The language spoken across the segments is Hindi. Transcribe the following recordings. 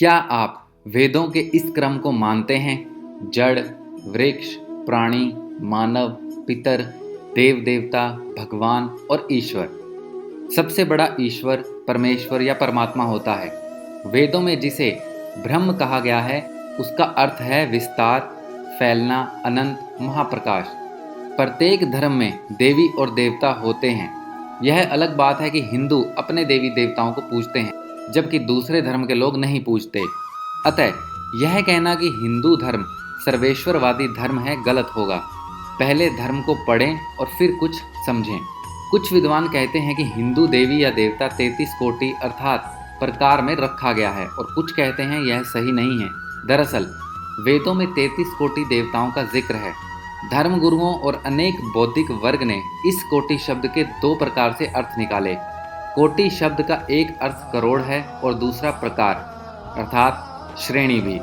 क्या आप वेदों के इस क्रम को मानते हैं? जड़, वृक्ष, प्राणी, मानव, पितर, देव देवता, भगवान और ईश्वर। सबसे बड़ा ईश्वर परमेश्वर या परमात्मा होता है। वेदों में जिसे ब्रह्म कहा गया है उसका अर्थ है विस्तार, फैलना, अनंत, महाप्रकाश। प्रत्येक धर्म में देवी और देवता होते हैं। यह अलग बात है कि हिंदू अपने देवी देवताओं को पूजते हैं जबकि दूसरे धर्म के लोग नहीं पूजते। अतः यह कहना कि हिंदू धर्म सर्वेश्वरवादी धर्म है गलत होगा। पहले धर्म को पढ़ें और फिर कुछ समझें। कुछ विद्वान कहते हैं कि हिंदू देवी या देवता 33 कोटि अर्थात प्रकार में रखा गया है और कुछ कहते हैं यह सही नहीं है। दरअसल वेदों में 33 कोटि देवताओं का जिक्र है। धर्म गुरुओं और अनेक बौद्धिक वर्ग ने इस कोटि शब्द के दो प्रकार से अर्थ निकाले। कोटि शब्द का एक अर्थ करोड़ है और दूसरा प्रकार अर्थात श्रेणी भी।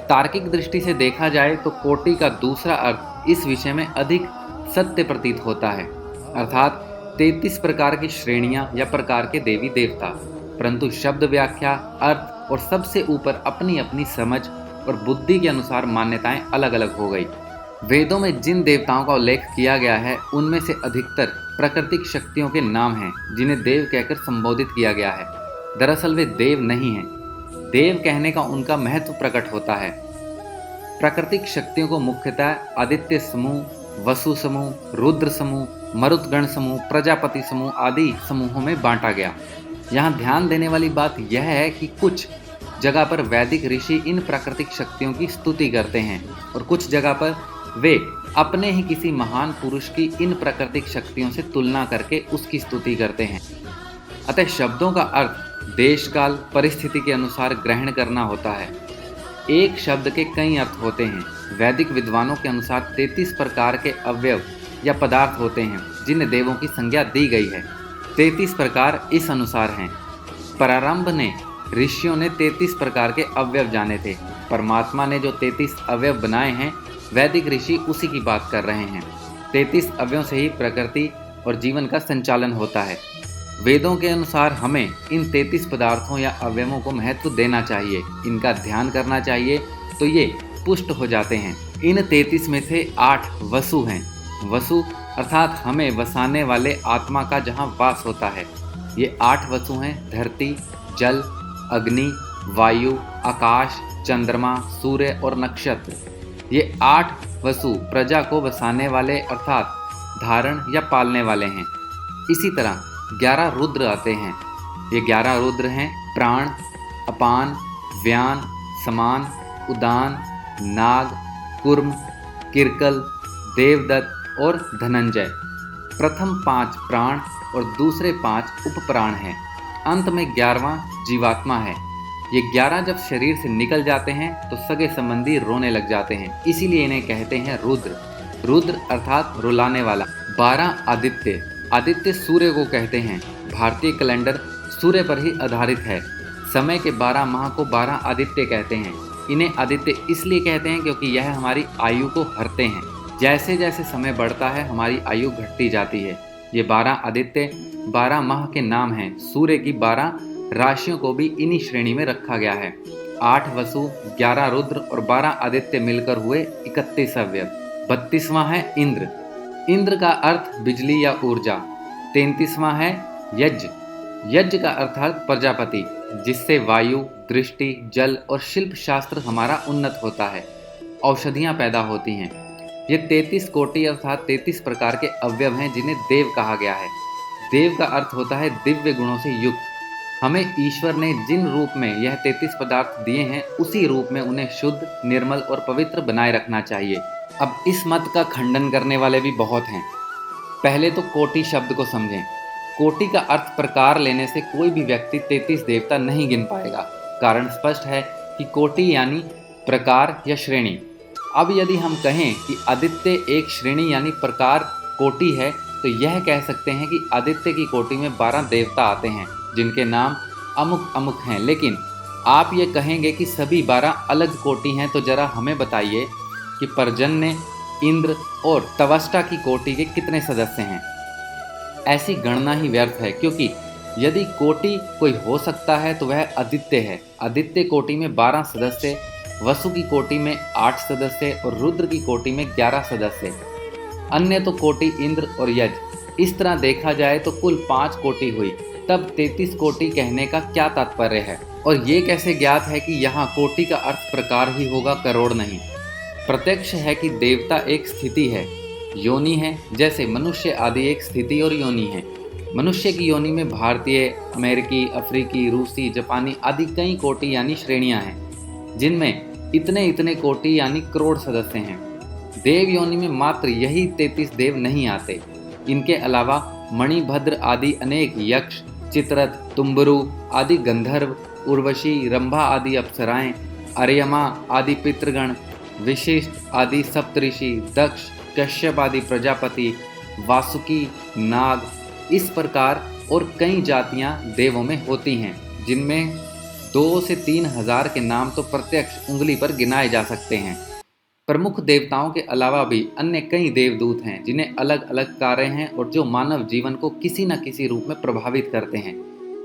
तार्किक दृष्टि से देखा जाए तो कोटि का दूसरा अर्थ इस विषय में अधिक सत्य प्रतीत होता है अर्थात 33 प्रकार की श्रेणियां या प्रकार के देवी देवता। परंतु शब्द व्याख्या, अर्थ और सबसे ऊपर अपनी अपनी समझ और बुद्धि के अनुसार मान्यताएं अलग अलग हो गई। वेदों में जिन देवताओं का उल्लेख किया गया है उनमें से अधिकतर प्राकृतिक शक्तियों के नाम हैं जिन्हें देव कहकर संबोधित किया गया है। दरअसल वे देव नहीं हैं। देव कहने का उनका महत्व प्रकट होता है। प्राकृतिक शक्तियों को मुख्यतः आदित्य समूह, वसु समूह, रुद्र समूह, मरुतगण समूह, प्रजापति समूह आदि समूहों में बांटा गया। यहाँ ध्यान देने वाली बात यह है कि कुछ जगह पर वैदिक ऋषि इन प्राकृतिक शक्तियों की स्तुति करते हैं और कुछ जगह पर वे अपने ही किसी महान पुरुष की इन प्राकृतिक शक्तियों से तुलना करके उसकी स्तुति करते हैं। अतः शब्दों का अर्थ देश काल परिस्थिति के अनुसार ग्रहण करना होता है। एक शब्द के कई अर्थ होते हैं। वैदिक विद्वानों के अनुसार 33 प्रकार के अवयव या पदार्थ होते हैं जिन्हें देवों की संज्ञा दी गई है। 33 प्रकार इस अनुसार हैं। प्रारंभ ने ऋषियों ने 33 प्रकार के अवयव जाने थे। परमात्मा ने जो 33 अवयव बनाए हैं वैदिक ऋषि उसी की बात कर रहे हैं। 33 अवयवों से ही प्रकृति और जीवन का संचालन होता है। वेदों के अनुसार हमें इन 33 पदार्थों या अवयवों को महत्व देना चाहिए, इनका ध्यान करना चाहिए तो ये पुष्ट हो जाते हैं। इन 33 में से 8 वसु हैं। वसु अर्थात हमें वसाने वाले आत्मा का जहाँ वास होता है। ये 8 वसु हैं धरती, जल, अग्नि, वायु, आकाश, चंद्रमा, सूर्य और नक्षत्र। ये 8 वसु प्रजा को बसाने वाले अर्थात धारण या पालने वाले हैं। इसी तरह 11 रुद्र आते हैं। ये 11 रुद्र हैं प्राण, अपान, व्यान, समान, उदान, नाग, कुर्म, किरकल, देवदत्त और धनंजय। प्रथम 5 प्राण और दूसरे 5 उपप्राण हैं। अंत में 11वां जीवात्मा है। ये 11 जब शरीर से निकल जाते हैं तो सगे संबंधी रोने लग जाते हैं, इसीलिए इन्हें कहते हैं रुद्र। रुद्र अर्थात रुलाने वाला। 12 आदित्य। आदित्य सूर्य को कहते हैं। भारतीय कैलेंडर सूर्य पर ही आधारित है। समय के 12 माह को 12 आदित्य कहते हैं। इन्हें आदित्य इसलिए कहते हैं क्योंकि यह हमारी आयु को हरते हैं। जैसे जैसे समय बढ़ता है हमारी आयु घटती जाती है। ये 12 आदित्य 12 माह के नाम हैं। सूर्य की 12 राशियों को भी इन्हीं श्रेणी में रखा गया है। 8 वसु, 11 रुद्र और 12 आदित्य मिलकर हुए 31 अवयव। 32वां है इंद्र। इंद्र का अर्थ बिजली या ऊर्जा। 33वां है यज्ञ। यज्ञ का अर्थात प्रजापति, जिससे वायु, दृष्टि, जल और शिल्प शास्त्र हमारा उन्नत होता है। औषधियाँ पैदा होती हैं। ये 33 कोटि अर्थात 33 प्रकार के अवयव हैं जिन्हें देव कहा गया है। देव का अर्थ होता है दिव्य गुणों से युक्त। हमें ईश्वर ने जिन रूप में यह 33 पदार्थ दिए हैं उसी रूप में उन्हें शुद्ध, निर्मल और पवित्र बनाए रखना चाहिए। अब इस मत का खंडन करने वाले भी बहुत हैं। पहले तो कोटि शब्द को समझें। कोटि का अर्थ प्रकार लेने से कोई भी व्यक्ति 33 देवता नहीं गिन पाएगा। कारण स्पष्ट है कि कोटि यानी प्रकार या श्रेणी। अब यदि हम कहें कि आदित्य एक श्रेणी यानी प्रकार कोटि है तो यह कह सकते हैं कि आदित्य की कोटि में 12 देवता आते हैं जिनके नाम अमुक अमुक हैं। लेकिन आप ये कहेंगे कि सभी 12 अलग कोटि हैं तो जरा हमें बताइए कि पर्जन्य, इंद्र और तवष्टा की कोटि के कितने सदस्य हैं। ऐसी गणना ही व्यर्थ है क्योंकि यदि कोटि कोई हो सकता है तो वह आदित्य है। आदित्य कोटि में 12 सदस्य, वसु की कोटि में 8 सदस्य और रुद्र की कोटि में 11 सदस्य। अन्य तो कोटि इंद्र और यज। इस तरह देखा जाए तो कुल 5 कोटि हुई। तब 33 कोटि कहने का क्या तात्पर्य है? और ये कैसे ज्ञात है कि यहाँ कोटि का अर्थ प्रकार ही होगा, करोड़ नहीं? प्रत्यक्ष है कि देवता एक स्थिति है, योनि है, जैसे मनुष्य आदि एक स्थिति और योनि है। मनुष्य की योनि में भारतीय, अमेरिकी, अफ्रीकी, रूसी, जापानी आदि कई कोटि यानी श्रेणियां हैं, जिनमें इतने इतने कोटि यानी करोड़ सदस्य हैं। देव योनि में मात्र यही 33 देव नहीं आते। इनके अलावा मणिभद्र आदि अनेक यक्ष, चित्ररथ, तुम्बरु आदि गंधर्व, उर्वशी, रंभा आदि अप्सराएं, अर्यमा आदि पितृगण, विशिष्ट आदि सप्तऋषि, दक्ष, कश्यप आदि प्रजापति, वासुकी, नाग, इस प्रकार और कई जातियां देवों में होती हैं, जिनमें 2 से 3 हजार के नाम तो प्रत्यक्ष उंगली पर गिनाए जा सकते हैं। प्रमुख देवताओं के अलावा भी अन्य कई देवदूत हैं, जिन्हें अलग अलग कार्य हैं और जो मानव जीवन को किसी न किसी रूप में प्रभावित करते हैं।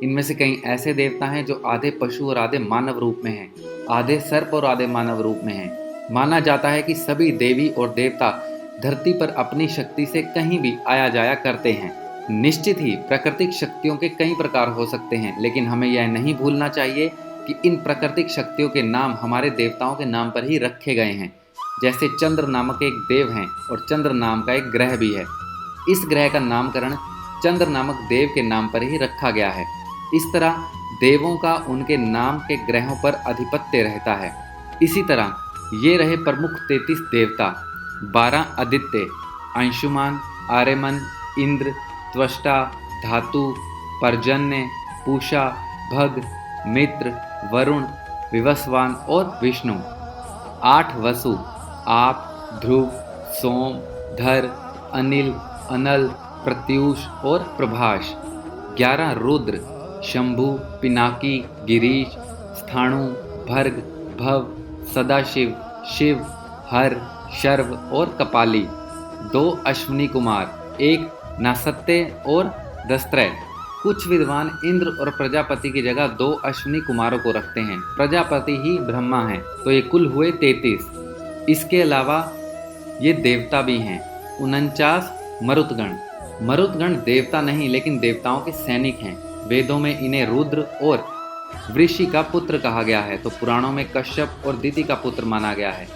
इनमें से कई ऐसे देवता हैं जो आधे पशु और आधे मानव रूप में हैं, आधे सर्प और आधे मानव रूप में हैं। माना जाता है कि सभी देवी और देवता धरती पर अपनी शक्ति से कहीं भी आया जाया करते हैं। निश्चित ही प्राकृतिक शक्तियों के कई प्रकार हो सकते हैं, लेकिन हमें यह नहीं भूलना चाहिए कि इन प्राकृतिक शक्तियों के नाम हमारे देवताओं के नाम पर ही रखे गए हैं। जैसे चंद्र नामक एक देव हैं और चंद्र नाम का एक ग्रह भी है। इस ग्रह का नामकरण चंद्र नामक देव के नाम पर ही रखा गया है। इस तरह देवों का उनके नाम के ग्रहों पर अधिपत्य रहता है। इसी तरह ये रहे प्रमुख 33 देवता। 12 आदित्य, अंशुमान, आर्यमन, इंद्र, त्वष्टा, धातु, पर्जन्य, पूषा, भग, मित्र, वरुण, विवस्वान और विष्णु। 8 वसु, आप, ध्रुव, सोम, धर, अनिल, अनल, प्रत्यूष और प्रभाष। 11 रुद्र, शंभु, पिनाकी, गिरीश, स्थाणु, भर्ग, भव, सदाशिव, शिव, हर, शर्व और कपाली। 2 अश्विनी कुमार, 1 नासत्य और दस्त्रय। कुछ विद्वान इंद्र और प्रजापति की जगह 2 अश्विनी कुमारों को रखते हैं। प्रजापति ही ब्रह्मा हैं, तो ये कुल हुए 33। इसके अलावा ये देवता भी हैं 49 मरुतगण। मरुतगण देवता नहीं लेकिन देवताओं के सैनिक हैं। वेदों में इन्हें रुद्र और वृषि का पुत्र कहा गया है, तो पुराणों में कश्यप और दिति का पुत्र माना गया है।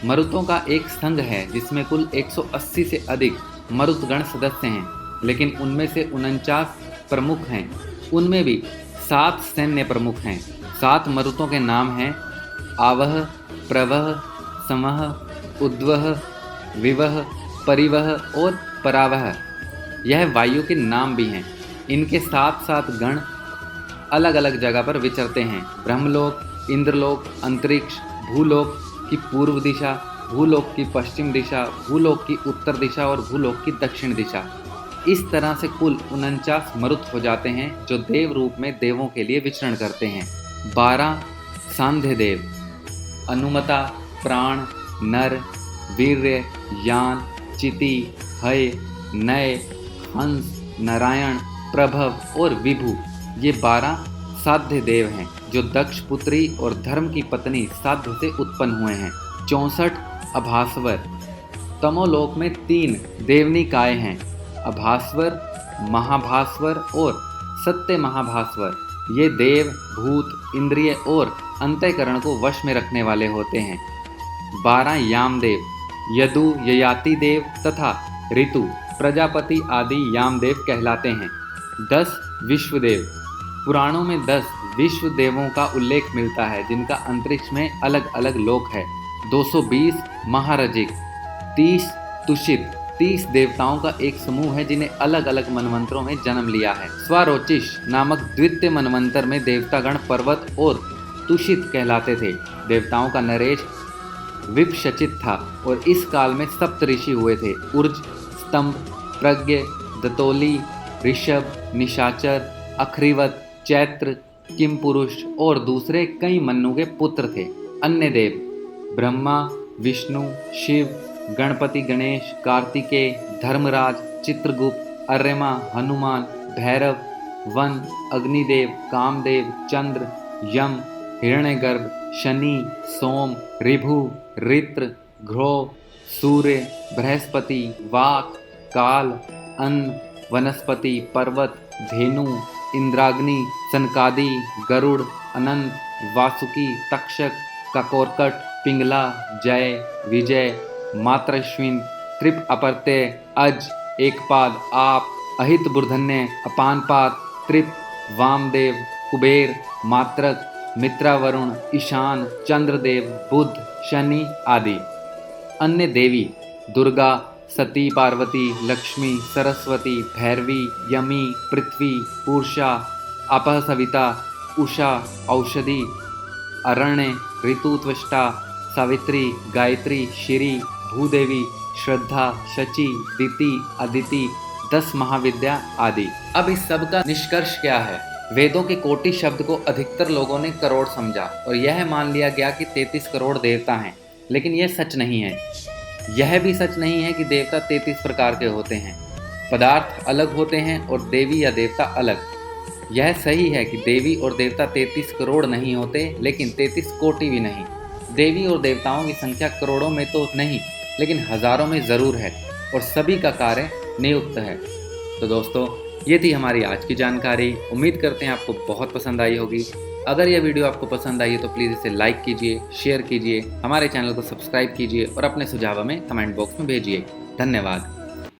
मरुतों का एक संघ है जिसमें कुल 180 से अधिक मरुतगण सदस्य हैं, लेकिन उनमें से 49 प्रमुख हैं। उनमें भी 7 सैन्य प्रमुख हैं। 7 मरुतों के नाम हैं आवह, प्रवह, समह, उद्वह, विवह, परिवह और परावह। यह वायु के नाम भी हैं। इनके 7 गण अलग अलग जगह पर विचरते हैं। ब्रह्मलोक, इंद्रलोक, अंतरिक्ष, भूलोक की पूर्व दिशा, भूलोक की पश्चिम दिशा, भूलोक की उत्तर दिशा और भूलोक की दक्षिण दिशा। इस तरह से कुल 49 मरुत हो जाते हैं जो देव रूप में देवों के लिए विचरण करते हैं। 12 सांध्य देव, अनुमता, प्राण, नर, वीर्य, यान, चिति, हय, नय, हंस, नारायण, प्रभव और विभु। ये 12 साध्य देव हैं जो दक्ष पुत्री और धर्म की पत्नी साध्य से उत्पन्न हुए हैं। 64 अभास्वर। तमोलोक में 3 देवनिकाय हैं, अभास्वर, महाभास्वर और सत्य महाभास्वर। ये देव, भूत, इंद्रिय और अंतःकरण को वश में रखने वाले होते हैं। 12 यामदेव, यदु, ययाति देव तथा ऋतु, प्रजापति आदि यामदेव कहलाते हैं। 10 विश्वदेव। पुराणों में 10 विश्व देवों का उल्लेख मिलता है जिनका अंतरिक्ष में अलग अलग लोक है। 220 महारजिक। 30 तुषित। 30 देवताओं का एक समूह है जिन्हें अलग अलग मनवंतरों में जन्म लिया है। स्वारोचिष नामक द्वितीय मनवंतर में देवतागण पर्वत और तुषित कहलाते थे। देवताओं का नरेश विपशचित था और इस काल में सप्तऋषि हुए थे। उर्ज, स्तंभ, प्रज्ञ, दतोली, ऋषभ, निशाचर, अखरिवत, चैत्र, किमपुरुष और दूसरे कई मन्नु के पुत्र थे। अन्य देव ब्रह्मा, विष्णु, शिव, गणपति, गणेश, कार्तिकेय, धर्मराज, चित्रगुप्त, अर्यमा, हनुमान, भैरव, वन, अग्निदेव, कामदेव, चंद्र, यम, हिरण्यगर्भ, शनि, सोम, ऋभु, रित्र, घ्रो, सूर्य, बृहस्पति, वाक, काल, अन्न, वनस्पति, पर्वत, धेनु, इंद्राग्नि, सनकादि, गरुड़, अनंत, वासुकी, तक्षक, ककोरकट, पिंगला, जय, विजय, मात्रश्विन, त्रिप अपर्त्यय, अज, एकपाद, आप, अहित बुर्धन्य, अपानपात, त्रिप, वामदेव, कुबेर, मात्रक, मित्रावरुण, ईशान, चंद्रदेव, बुध, शनि आदि। अन्य देवी दुर्गा, सती, पार्वती, लक्ष्मी, सरस्वती, भैरवी, यमी, पृथ्वी, पूर्षा, अपः सविता, उषा, औषधि, अरण्य, ऋतुत्वष्टा, सावित्री, गायत्री, श्री, भूदेवी, श्रद्धा, शची, दिति, अदिति, 10 महाविद्या आदि। अब इस सब का निष्कर्ष क्या है? वेदों के कोटि शब्द को अधिकतर लोगों ने करोड़ समझा और यह मान लिया गया कि 33 करोड़ देवता हैं, लेकिन यह सच नहीं है। यह भी सच नहीं है कि देवता 33 प्रकार के होते हैं। पदार्थ अलग होते हैं और देवी या देवता अलग। यह सही है कि देवी और देवता 33 करोड़ नहीं होते, लेकिन 33 कोटि भी नहीं। देवी और देवताओं की संख्या करोड़ों में तो नहीं, लेकिन हजारों में ज़रूर है और सभी का कार्य नियुक्त है। तो दोस्तों, ये थी हमारी आज की जानकारी। उम्मीद करते हैं आपको बहुत पसंद आई होगी। अगर यह वीडियो आपको पसंद आई है तो प्लीज़ इसे लाइक कीजिए, शेयर कीजिए, हमारे चैनल को सब्सक्राइब कीजिए और अपने सुझाव हमें कमेंट बॉक्स में भेजिए। धन्यवाद।